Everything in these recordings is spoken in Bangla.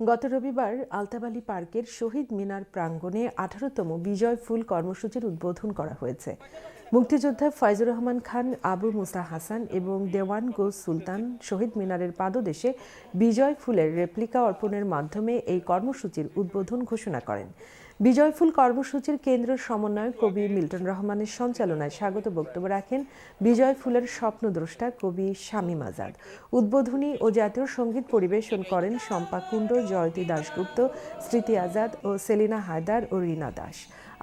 গত রবিবার আলতাবালি পার্কের শহীদ মিনার প্রাঙ্গণে 18তম বিজয় ফুল কর্মসূচির উদ্বোধন করা হয়েছে। মুক্তিযোদ্ধা ফয়জুর রহমান খান, আবু মুসা হাসান এবং দেওয়ান গো সুলতান শহীদ মিনারের পাদদেশে বিজয় ফুলের রেপ্লিকা অর্পণের মাধ্যমে এই কর্মসূচির উদ্বোধন ঘোষণা করেন। বিজয় ফুল কর্মসূচির কেন্দ্র সমন্বয়ক কবি মিল্টন রহমানের সঞ্চালনায় স্বাগত বক্তব্য রাখেন বিজয় ফুলের স্বপ্নদ্রষ্টা কবি শামীম আজাদ। উদ্বোধনী ও জাতীয় সঙ্গীত পরিবেশন করেন শম্পা কুণ্ড, জয়তী দাশগুপ্ত, স্মৃতি আজাদ ও সেলিনা হায়দার ও রিনা দাস।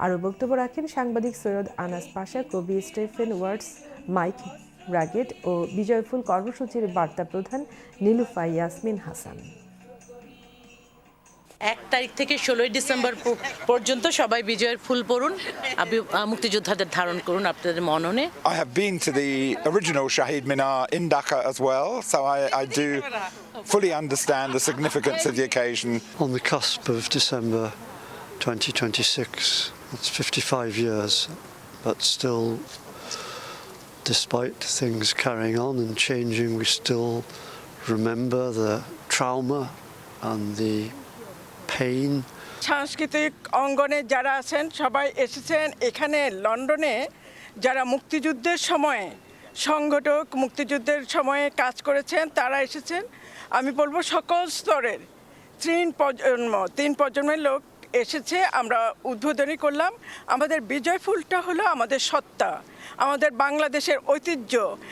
আরও বক্তব্য রাখেন সাংবাদিক সৈয়দ আনাস পাশা, কবি স্টেফেন ওয়ার্ডস, মাইক ব্রাগেট ও বিজয় ফুল কর্মসূচির বার্তা প্রধান নীলুফা ইয়াসমিন হাসান। 1 তারিখ থেকে 16 ডিসেম্বর পর্যন্ত সবাই বিজয়ের ফুল পরুন, মুক্তিযোদ্ধাদের ধারণ করুন আপনাদের মননে। I have been to the original Shahid Minar in Dhaka as well, so I do fully understand the significance of the occasion. On the cusp of December 2026, it's 55 years, but still, despite things carrying on and changing, we still remember the trauma and the pain. সাংস্কৃতিক অঙ্গনে যারা আছেন সবাই এসেছেন এখানে লন্ডনে, যারা মুক্তিযুদ্ধের সময়ে সংগঠক, মুক্তিযুদ্ধের সময়ে কাজ করেছেন তারা এসেছেন। আমি বলবো সকল স্তরের তিন প্রজন্মের লোক এসেছে। আমরা উদ্বোধনী করলাম। আমাদের বিজয় ফুলটা হলো আমাদের সত্তা, আমাদের বাংলাদেশের ঐতিহ্য,